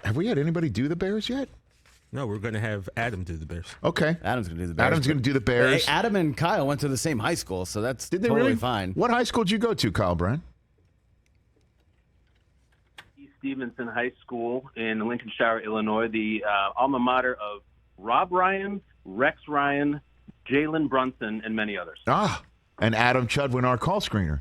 Have we had anybody do the Bears yet? No, we're going to have Adam do the Bears. Okay. Adam's going to do the Bears. Adam's going to do the Bears. Hey, Adam and Kyle went to the same high school, so that's Did they totally really? fine. What high school did you go to, Kyle Brandt? East Stevenson High School in Lincolnshire, Illinois, the alma mater of Rob Ryan, Rex Ryan, Jalen Brunson, and many others. And Adam Chudwin, our call screener.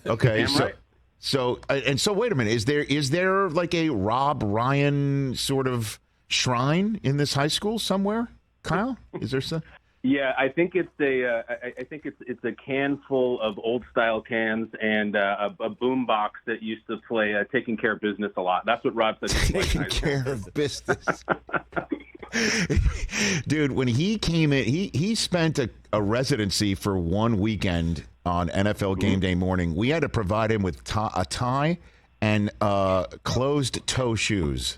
Okay, right. So wait a minute. Is there like a Rob Ryan sort of shrine in this high school somewhere, Kyle? Is there some? Yeah, I think it's it's a can full of old style cans and a boom box that used to play "Taking Care of Business" a lot. That's what Rob said. Taking care of business. Dude, when he came in, he spent a residency for one weekend on NFL Game Day morning. We had to provide him with a tie and closed toe shoes.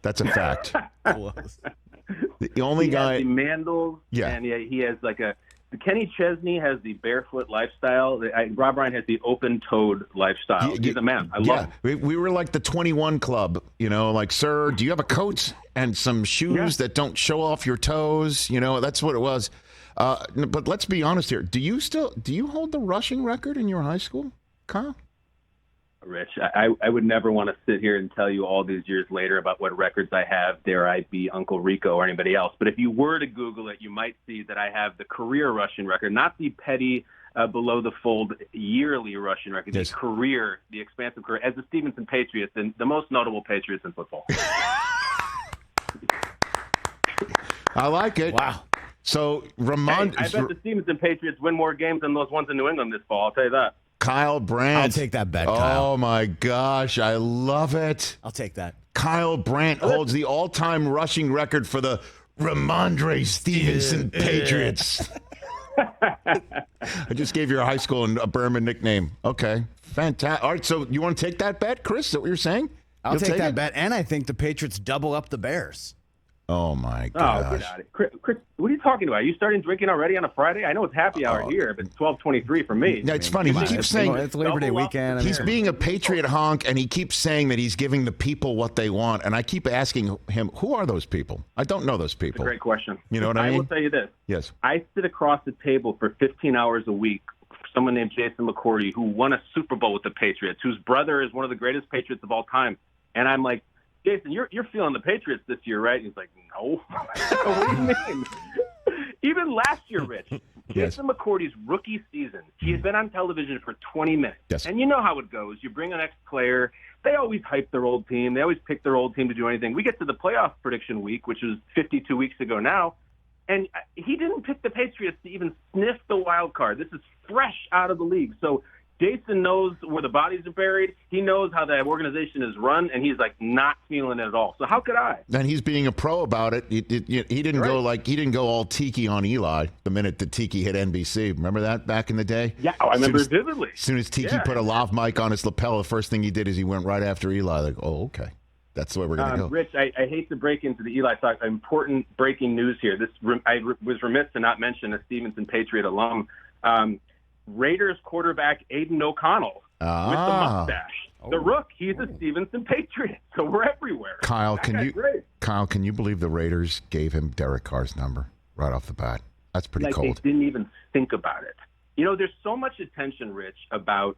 That's a fact. The only guy. Has the mandals. Yeah. And he has like Kenny Chesney has the barefoot lifestyle. Rob Ryan has the open-toed lifestyle. He's a man. I love him. We were like the 21 Club, like, sir, do you have a coat and some shoes that don't show off your toes? That's what it was. But let's be honest here. Do you hold the rushing record in your high school, Kyle? Rich, I would never want to sit here and tell you all these years later about what records I have, dare I be Uncle Rico or anybody else. But if you were to Google it, you might see that I have the career rushing record, not the petty below-the-fold yearly rushing record, the career, the expansive career, as the Stevenson Patriots, and the most notable Patriots in football. I like it. Wow. So, I bet the Stevenson Patriots win more games than those ones in New England this fall, I'll tell you that. Kyle Brandt. I'll take that bet, Kyle. Oh, my gosh. I love it. I'll take that. Kyle Brandt holds the all-time rushing record for the Ramondre Stevenson Patriots. I just gave your high school and a Berman nickname. Okay. Fantastic. All right, so you want to take that bet, Chris? Is that what you're saying? I'll take that bet, and I think the Patriots double up the Bears. Oh, my gosh. Oh, get out of it. Chris, what are you talking about? Are you starting drinking already on a Friday? I know it's happy hour here, but it's 12:23 for me. Yeah, it's funny. He keeps saying it's Labor Day weekend. He's being a Patriot honk, and he keeps saying that he's giving the people what they want. And I keep asking him, who are those people? I don't know those people. That's a great question. You know what I mean? I will tell you this. Yes. I sit across the table for 15 hours a week for someone named Jason McCourty who won a Super Bowl with the Patriots, whose brother is one of the greatest Patriots of all time. And I'm like, Jason, you're feeling the Patriots this year, right? He's like, no. What do you mean? Even last year, Rich, Jason McCourty's rookie season, he's been on television for 20 minutes. Yes. And you know how it goes. You bring an ex-player. They always hype their old team. They always pick their old team to do anything. We get to the playoff prediction week, which was 52 weeks ago now, and he didn't pick the Patriots to even sniff the wild card. This is fresh out of the league. So Jason knows where the bodies are buried. He knows how the organization is run, and he's like not feeling it at all. So how could I? And he's being a pro about it. He didn't go all Tiki on Eli the minute that Tiki hit NBC. Remember that back in the day? Yeah, I remember vividly. As soon as Tiki put a lav mic on his lapel, the first thing he did is he went right after Eli. Like, oh, okay. That's the way we're going to go. Rich, I hate to break into the Eli talk. Important breaking news here. I was remiss to not mention a Stevenson Patriot alum. Raiders quarterback Aiden O'Connell with the mustache. The Rook, he's a Stevenson Patriot, so we're everywhere. Kyle, can you believe the Raiders gave him Derek Carr's number right off the bat? That's pretty cold. They didn't even think about it. There's so much attention, Rich, about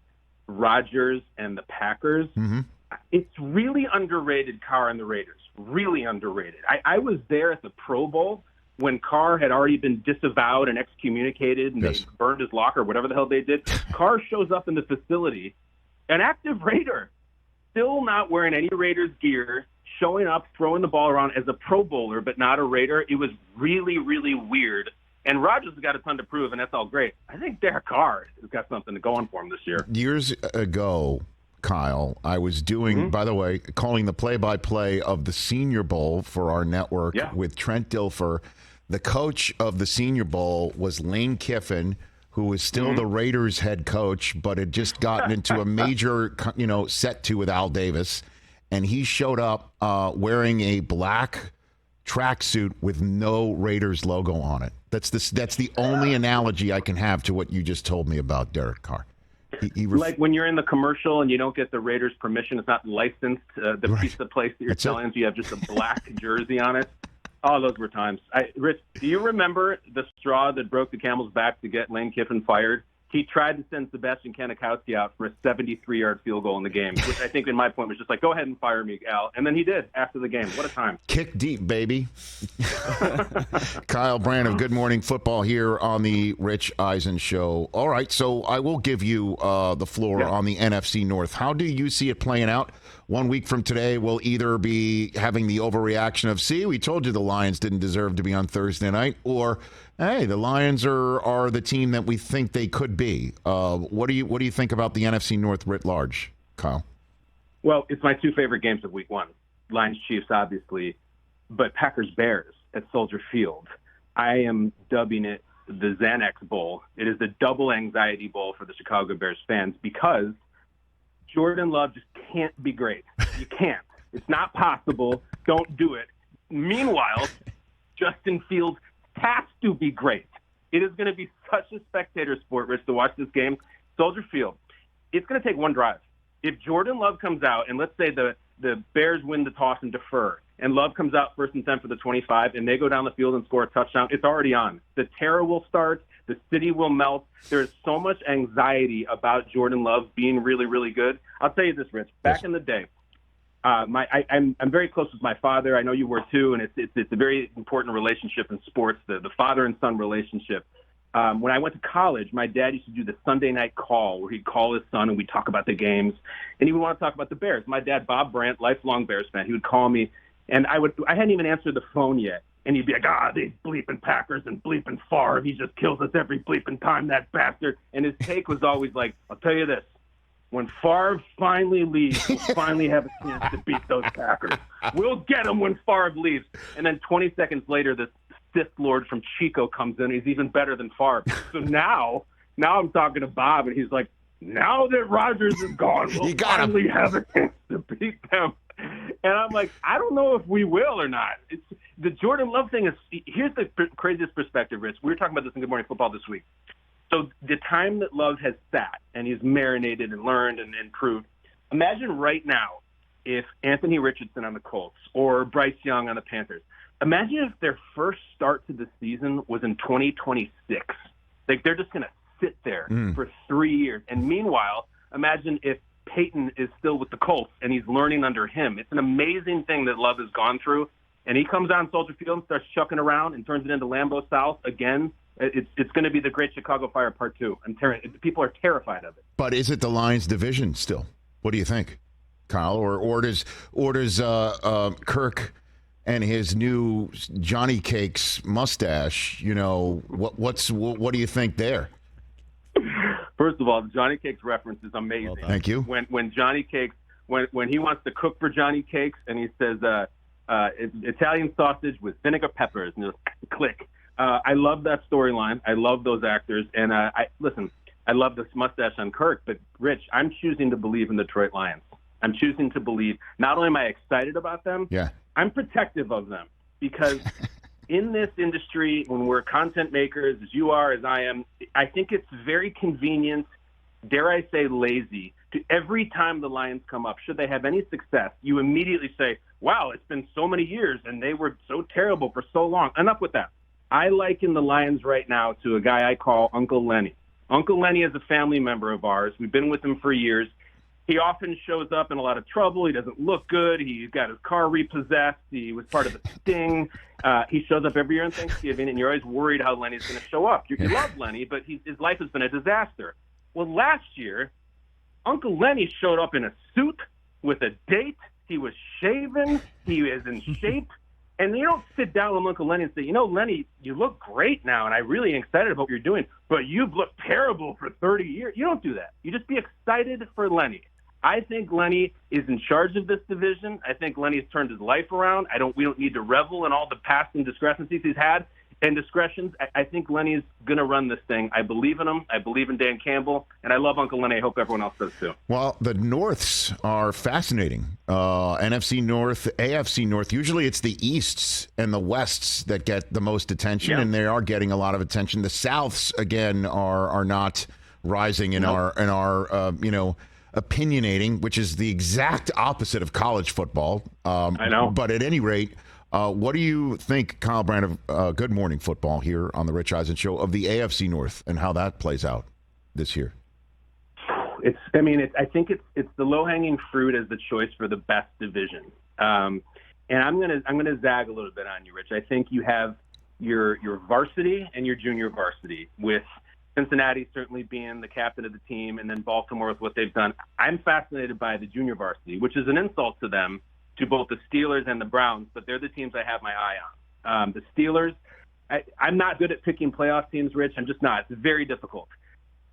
Rodgers and the Packers. Mm-hmm. It's really underrated, Carr and the Raiders. Really underrated. I was there at the Pro Bowl when Carr had already been disavowed and excommunicated and they burned his locker, whatever the hell they did. Carr shows up in the facility, an active Raider, still not wearing any Raiders gear, showing up, throwing the ball around as a Pro Bowler, but not a Raider. It was really, really weird. And Rodgers has got a ton to prove, and that's all great. I think Derek Carr has got something to go on for him this year. Years ago, Kyle, I was doing, by the way, calling the play-by-play of the Senior Bowl for our network with Trent Dilfer. The coach of the Senior Bowl was Lane Kiffin, who was still the Raiders head coach, but had just gotten into a major, set to with Al Davis. And he showed up wearing a black tracksuit with no Raiders logo on it. That's the only analogy I can have to what you just told me about Derek Carr. Like when you're in the commercial and you don't get the Raiders' permission, it's not licensed. The pizza place that you're selling, so you have just a black jersey on it. Oh, those were times. Rich, do you remember the straw that broke the camel's back to get Lane Kiffin fired? He tried to send Sebastian Kanikowski out for a 73-yard field goal in the game, which I think in my point was just like, go ahead and fire me, Al. And then he did after the game. What a time. Kick deep, baby. Kyle Brandt of Good Morning Football here on the Rich Eisen Show. All right, so I will give you the floor on the NFC North. How do you see it playing out? 1 week from today, we'll either be having the overreaction of, see, we told you the Lions didn't deserve to be on Thursday night, or, hey, the Lions are the team that we think they could be. What do you think about the NFC North writ large, Kyle? Well, it's my two favorite games of Week 1. Lions-Chiefs, obviously, but Packers-Bears at Soldier Field. I am dubbing it the Xanax Bowl. It is the double anxiety bowl for the Chicago Bears fans because Jordan Love just can't be great. You can't. It's not possible. Don't do it. Meanwhile, Justin Fields has to be great. It is going to be such a spectator sport, Rich, to watch this game. Soldier Field, it's going to take one drive. If Jordan Love comes out, and let's say the Bears win the toss and defer, and Love comes out 1st and 10 for the 25, and they go down the field and score a touchdown, it's already on. The terror will start. The city will melt. There is so much anxiety about Jordan Love being really, really good. I'll tell you this, Rich. Back in the day, I'm very close with my father. I know you were too, and it's a very important relationship in sports, the father and son relationship. When I went to college, my dad used to do the Sunday night call where he'd call his son and we'd talk about the games, and he would want to talk about the Bears. My dad, Bob Brandt, lifelong Bears fan, he would call me, and I hadn't even answered the phone yet. And he'd be like, these bleeping Packers and bleeping Favre. He just kills us every bleeping time, that bastard. And his take was always like, I'll tell you this. When Favre finally leaves, we'll finally have a chance to beat those Packers. We'll get him when Favre leaves. And then 20 seconds later, this Sith Lord from Chico comes in. He's even better than Favre. So now I'm talking to Bob, and he's like, now that Rodgers is gone, we'll finally have a chance to beat them. And I'm like, I don't know if we will or not. The Jordan Love thing is, here's the craziest perspective, Rich. We were talking about this in Good Morning Football this week. So the time that Love has sat and he's marinated and learned and improved, imagine right now if Anthony Richardson on the Colts or Bryce Young on the Panthers, imagine if their first start to the season was in 2026. Like they're just going to sit there for 3 years. And meanwhile, imagine if Peyton is still with the Colts and he's learning under him. It's an amazing thing that Love has gone through. And he comes on Soldier Field and starts chucking around and turns it into Lambeau South again. It's going to be the Great Chicago Fire Part 2. People are terrified of it. But is it the Lions division still? What do you think, Kyle? Or does Kirk and his new Johnny Cakes mustache? What do you think there? First of all, the Johnny Cakes reference is amazing. Well, thank you. When Johnny Cakes, when he wants to cook for Johnny Cakes and he says Italian sausage with vinegar peppers, and just click. I love that storyline. I love those actors. And I love this mustache on Kirk. But, Rich, I'm choosing to believe in the Detroit Lions. I'm choosing to believe. Not only am I excited about them, I'm protective of them. Because in this industry, when we're content makers, as you are, as I am, I think it's very convenient, dare I say lazy, to every time the Lions come up, should they have any success, you immediately say, wow, it's been so many years, and they were so terrible for so long. Enough with that. I liken the Lions right now to a guy I call Uncle Lenny. Uncle Lenny is a family member of ours. We've been with him for years. He often shows up in a lot of trouble. He doesn't look good. He's got his car repossessed. He was part of the sting. He shows up every year on Thanksgiving, and you're always worried how Lenny's going to show up. You love Lenny, but his life has been a disaster. Well, last year, Uncle Lenny showed up in a suit with a date. He was shaven. He is in shape. And you don't sit down with Uncle Lenny and say, Lenny, you look great now, and I'm really excited about what you're doing, but you've looked terrible for 30 years. You don't do that. You just be excited for Lenny. I think Lenny is in charge of this division. I think Lenny has turned his life around. We don't need to revel in all the past indiscrepancies he's had and discretions. I think Lenny's going to run this thing. I believe in him. I believe in Dan Campbell, and I love Uncle Lenny. I hope everyone else does too. Well, the Norths are fascinating. NFC North, AFC North. Usually it's the Easts and the Wests that get the most attention, and they are getting a lot of attention. The Souths, again, are not rising in our opinionating, which is the exact opposite of college football. I know. But at any rate, what do you think, Kyle Brandt, of Good Morning Football here on the Rich Eisen Show, of the AFC North and how that plays out this year? I think it's the low-hanging fruit as the choice for the best division. And I'm gonna zag a little bit on you, Rich. I think you have your varsity and your junior varsity, with Cincinnati certainly being the captain of the team, and then Baltimore with what they've done. I'm fascinated by the junior varsity, which is an insult to them, to both the Steelers and the Browns, but they're the teams I have my eye on. The Steelers, I'm not good at picking playoff teams, Rich. I'm just not. It's very difficult.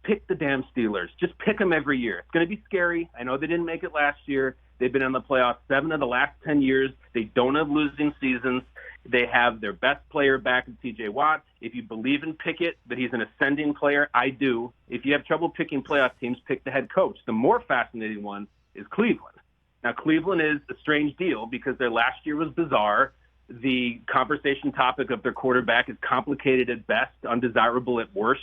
Pick the damn Steelers. Just pick them every year. It's going to be scary. I know they didn't make it last year. They've been in the playoffs 7 of the last 10 years. They don't have losing seasons. They have their best player back in T.J. Watt. If you believe in Pickett, that he's an ascending player, I do. If you have trouble picking playoff teams, pick the head coach. The more fascinating one is Cleveland. Now, Cleveland is a strange deal because their last year was bizarre. The conversation topic of their quarterback is complicated at best, undesirable at worst.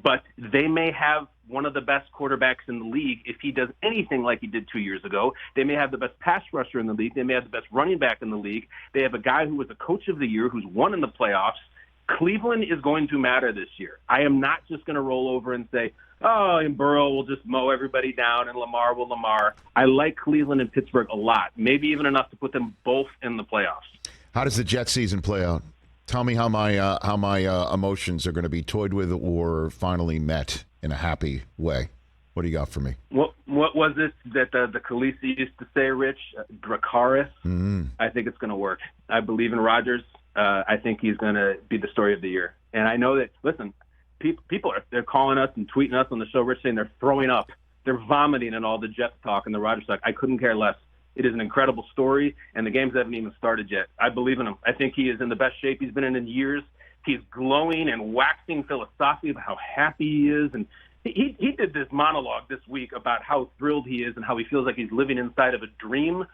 But they may have one of the best quarterbacks in the league if he does anything like he did 2 years ago. They may have the best pass rusher in the league. They may have the best running back in the league. They have a guy who was a coach of the year who's won in the playoffs. Cleveland is going to matter this year. I am not just going to roll over and say, oh, and Burrow will just mow everybody down and Lamar will Lamar. I like Cleveland and Pittsburgh a lot, maybe even enough to put them both in the playoffs. How does the Jets season play out? Tell me how my emotions are going to be toyed with or finally met in a happy way. What do you got for me? What was it that the Khaleesi used to say, Rich? Dracarys? Mm-hmm. I think it's going to work. I believe in Rodgers. I think he's going to be the story of the year. And I know that, listen, people they're calling us and tweeting us on the show, Rich, saying they're throwing up. They're vomiting in all the Jets talk and the Rodgers talk. I couldn't care less. It is an incredible story, and the games haven't even started yet. I believe in him. I think he is in the best shape he's been in years. He's glowing and waxing philosophically about how happy he is. And he did this monologue this week about how thrilled he is and how he feels like he's living inside of a dream.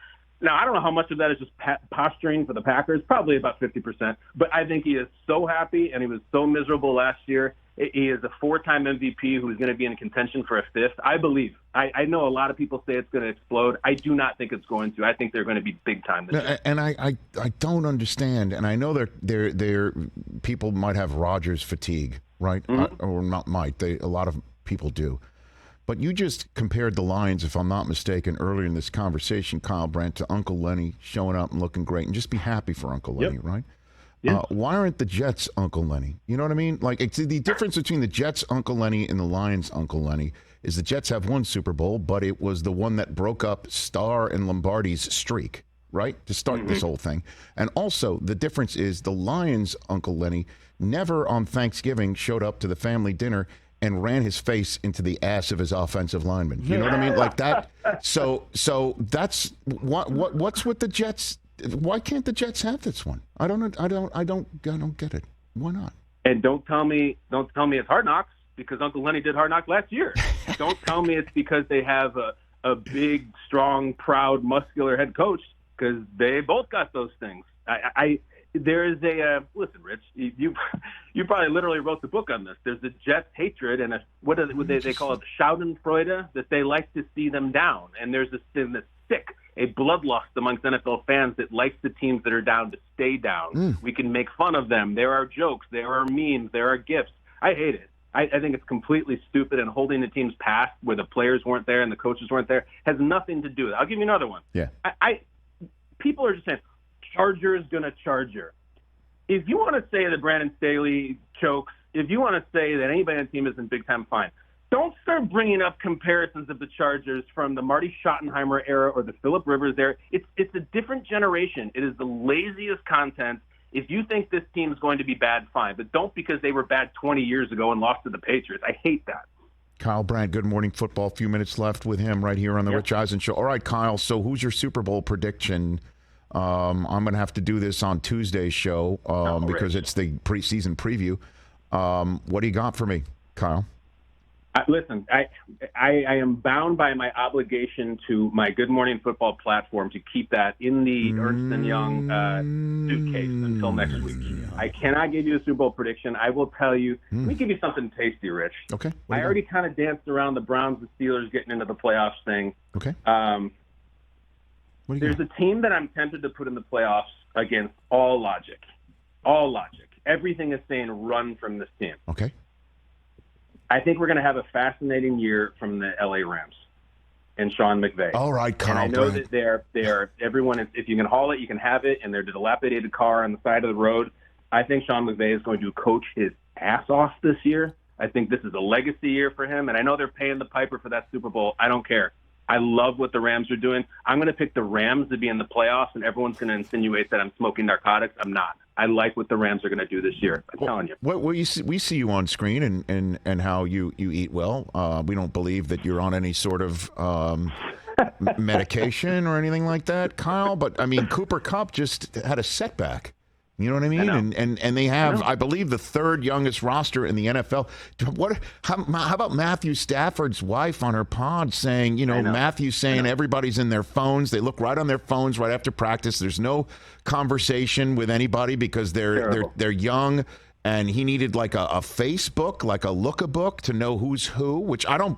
Now, I don't know how much of that is just posturing for the Packers, probably about 50%. But I think he is so happy, and he was so miserable last year. He is a 4-time MVP who's going to be in contention for a 5th. I believe. I know a lot of people say it's going to explode. I do not think it's going to. I think they're going to be big time this year. And I don't understand. And I know they're people might have Rodgers fatigue, right? Mm-hmm. Or not might. A lot of people do. But you just compared the Lions, if I'm not mistaken, earlier in this conversation, Kyle Brandt, to Uncle Lenny showing up and looking great. And just be happy for Uncle Lenny, yep. Right? Yeah. Why aren't the Jets Uncle Lenny? You know what I mean? Like, it's the difference between the Jets Uncle Lenny and the Lions Uncle Lenny is the Jets have won Super Bowl, but it was the one that broke up Starr and Lombardi's streak, right? To start this whole thing. And also, the difference is the Lions Uncle Lenny never on Thanksgiving showed up to the family dinner and ran his face into the ass of his offensive lineman. You know what I mean? Like that. So that's what's with the Jets. Why can't the Jets have this one? I don't get it. Why not? And don't tell me it's Hard Knocks, because Uncle Lenny did Hard Knocks last year. Don't tell me it's because they have a big, strong, proud, muscular head coach, because they both got those things. There is listen, Rich, you probably literally wrote the book on this. There's a Jets hatred and what they call it, Schadenfreude, that they like to see them down. And there's this thing that's sick, a bloodlust amongst NFL fans that likes the teams that are down to stay down. We can make fun of them. There are jokes. There are memes. There are gifts. I hate it. I think it's completely stupid, and holding the teams past where the players weren't there and the coaches weren't there has nothing to do with it. I'll give you another one. Yeah. People are just saying, Chargers gonna Charger. If you want to say that Brandon Staley chokes, if you want to say that anybody on the team isn't big time, fine. Don't start bringing up comparisons of the Chargers from the Marty Schottenheimer era or the Phillip Rivers era. It's a different generation. It is the laziest content. If you think this team is going to be bad, fine, but don't because they were bad 20 years ago and lost to the Patriots. I hate that. Kyle Brandt, Good Morning Football. A few minutes left with him right here on the Rich Eisen Show. All right, Kyle, so who's your Super Bowl prediction? I'm going to have to do this on Tuesday's show because it's the preseason preview. What do you got for me, Kyle? Listen, I am bound by my obligation to my Good Morning Football platform to keep that in the Ernst & Young suitcase until next week. I cannot give you a Super Bowl prediction. I will tell you. Let me give you something tasty, Rich. Okay. I already kind of danced around the Browns and Steelers getting into the playoffs thing. Okay. There's a team that I'm tempted to put in the playoffs against all logic. All logic. Everything is saying run from this team. Okay. I think we're going to have a fascinating year from the LA Rams and Sean McVay. All right, Kyle. And I know that they're everyone is, if you can haul it, you can have it, and they're the dilapidated car on the side of the road. I think Sean McVay is going to coach his ass off this year. I think this is a legacy year for him, and I know they're paying the piper for that Super Bowl. I don't care. I love what the Rams are doing. I'm going to pick the Rams to be in the playoffs, and everyone's going to insinuate that I'm smoking narcotics. I'm not. I like what the Rams are going to do this year. I'm telling you. Well, we see you on screen and how you eat well. We don't believe that you're on any sort of medication or anything like that, Kyle. But, I mean, Cooper Kupp just had a setback. You know what I mean? And they have, I believe, the third youngest roster in the NFL. How about Matthew Stafford's wife on her pod saying, Matthew saying everybody's in their phones. They look right on their phones right after practice. There's no conversation with anybody because they're young, and he needed like a Facebook, like a look-a-book to know who's who, which I don't,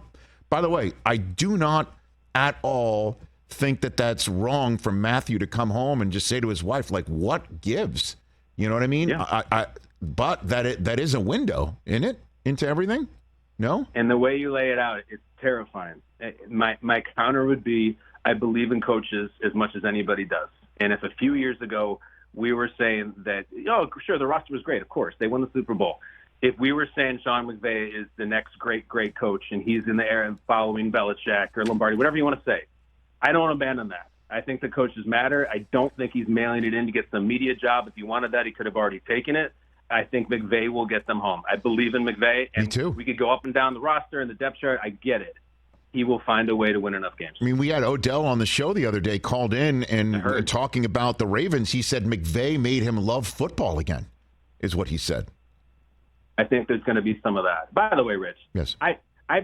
by the way, I do not at all think that that's wrong for Matthew to come home and just say to his wife, like, what gives? You know what I mean? Yeah. But that is a window, isn't it, into everything? No? And the way you lay it out, it's terrifying. My counter would be, I believe in coaches as much as anybody does. And if a few years ago we were saying that, sure, the roster was great, of course, they won the Super Bowl. If we were saying Sean McVay is the next great coach and he's in the air following Belichick or Lombardi, whatever you want to say, I don't abandon that. I think the coaches matter. I don't think he's mailing it in to get some media job. If he wanted that, he could have already taken it. I think McVay will get them home. I believe in McVay. And me too. We could go up and down the roster and the depth chart. I get it. He will find a way to win enough games. I mean, we had Odell on the show the other day, called in and talking about the Ravens. He said McVay made him love football again, is what he said. I think there's going to be some of that. By the way, Rich. Yes.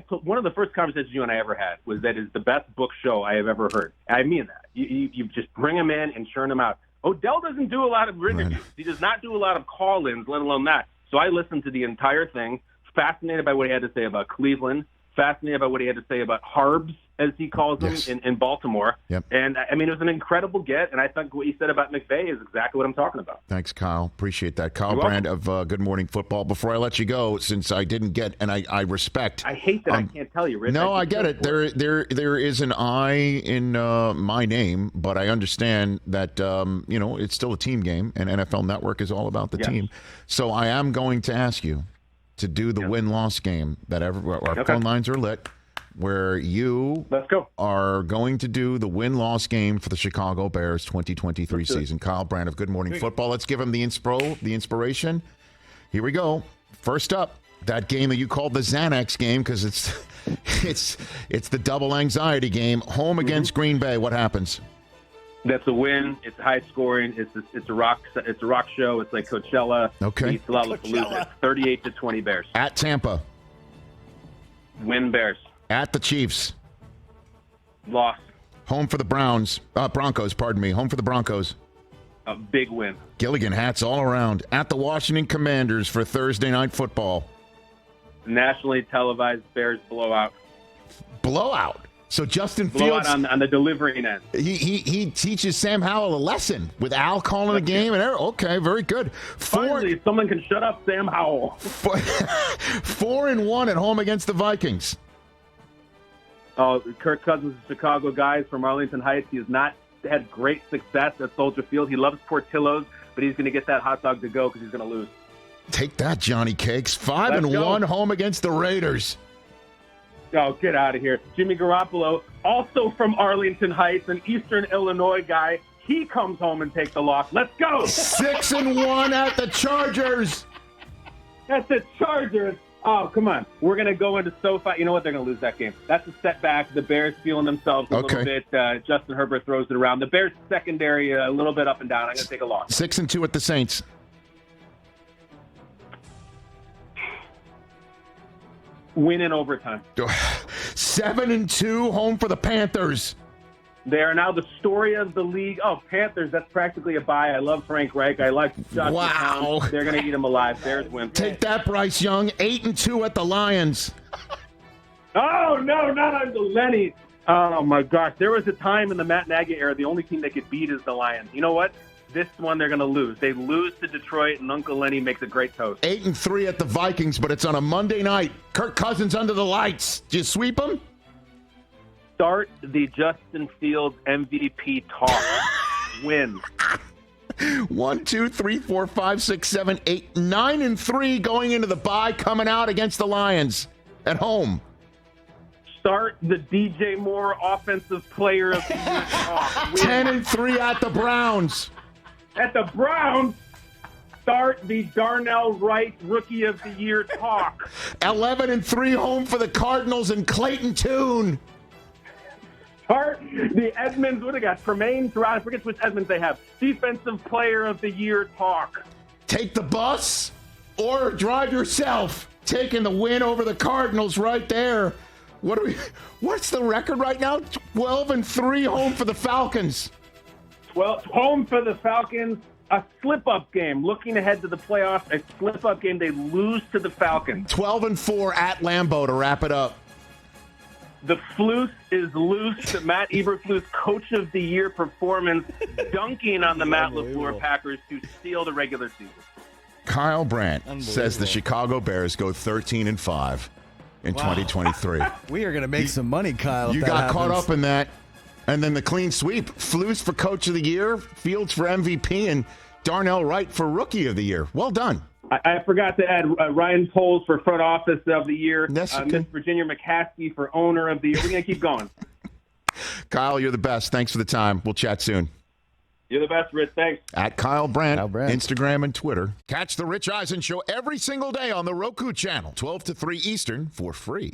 One of the first conversations you and I ever had was that is the best book show I have ever heard. I mean that. You just bring him in and churn him out. Odell doesn't do a lot of interviews. Right. He does not do a lot of call-ins, let alone that. So I listened to the entire thing, fascinated by what he had to say about Cleveland, fascinated by what he had to say about Harbs, as he calls them, in Baltimore. Yep. And, I mean, it was an incredible get, and I think what you said about McVay is exactly what I'm talking about. Thanks, Kyle. Appreciate that. Kyle Brandt of Good Morning Football. Before I let you go, since I didn't get, and I respect. I hate that I can't tell you, Rich. No, I get it. There is an I in my name, but I understand that, it's still a team game, and NFL Network is all about the team. So I am going to ask you to do the win-loss game that our phone lines are lit, where you are going to do the win-loss game for the Chicago Bears 2023 season. Kyle Brandt of Good Morning Football. Let's give him the inspiration. Here we go. First up, that game that you called the Xanax game because it's the double anxiety game. Home against Green Bay. What happens? That's a win. It's high scoring. It's a rock show. It's like Coachella. Okay. It's Lollapalooza. 38-20 Bears. At Tampa. Win Bears. At the Chiefs. Loss. Home for the Broncos. Home for the Broncos. A big win. Gilligan hats all around. At the Washington Commanders for Thursday Night Football. Nationally televised Bears blowout. Blowout. So Justin Fields on the delivering end. He teaches Sam Howell a lesson with Al calling the game and okay, very good. Finally, someone can shut up Sam Howell. 4-1 at home against the Vikings. Oh, Kirk Cousins, Chicago guys from Arlington Heights. He has not had great success at Soldier Field. He loves Portillo's, but he's going to get that hot dog to go because he's going to lose. Take that, Johnny Cakes. 5-1 home against the Raiders. Oh, get out of here. Jimmy Garoppolo, also from Arlington Heights, an Eastern Illinois guy. He comes home and takes the loss. Let's go. 6-1 at the Chargers. That's the Chargers. Oh, come on. We're going to go into SoFi. You know what? They're going to lose that game. That's a setback. The Bears feeling themselves a little bit. Justin Herbert throws it around. The Bears secondary a little bit up and down. I'm going to take a loss. 6-2 at the Saints. Win in overtime. 7-2, home for the Panthers. They are now the story of the league. Oh, Panthers, that's practically a bye. I love Frank Reich. I like Josh Wow. McCown. They're going to eat him alive. Bears win. Take that, Bryce Young. 8-2 at the Lions. Oh, no, not on the Lenny. Oh, my gosh. There was a time in the Matt Nagy era, the only team they could beat is the Lions. You know what? This one they're going to lose. They lose to Detroit, and Uncle Lenny makes a great toast. 8-3 at the Vikings, but it's on a Monday night. Kirk Cousins under the lights. Do you sweep him? Start the Justin Fields MVP talk. Win. 1, 2, 3, 4, 5, 6, 7, 8, 9-3 going into the bye, coming out against the Lions at home. Start the DJ Moore Offensive Player of the Year talk. Win. 10-3 at the Browns. At the Browns, start the Darnell Wright Rookie of the Year talk. 11-3 home for the Cardinals and Clayton Tune. Start the Edmonds. What do they got? Tremaine Throughout. I forget which Edmonds they have. Defensive Player of the Year talk. Take the bus or drive yourself. Taking the win over the Cardinals right there. What's the record right now? 12-3 home for the Falcons. Well, home for the Falcons. A slip-up game. Looking ahead to the playoffs, a slip-up game. They lose to the Falcons. 12-4 at Lambeau to wrap it up. The flus is loose. Matt Eberflus Coach of the Year performance, dunking on the Matt LaFleur Packers to steal the regular season. Kyle Brandt says the Chicago Bears go 13-5 in 2023. We are going to make some money, Kyle. You got caught up in that. And then the clean sweep. Flus for Coach of the Year, Fields for MVP, and Darnell Wright for Rookie of the Year. Well done. I forgot to add Ryan Poles for Front Office of the Year. Miss Virginia McCaskey for Owner of the Year. We're going to keep going. Kyle, you're the best. Thanks for the time. We'll chat soon. You're the best, Rich. Thanks. At Kyle Brandt, Instagram and Twitter. Catch the Rich Eisen Show every single day on the Roku channel, 12 to 3 Eastern, for free.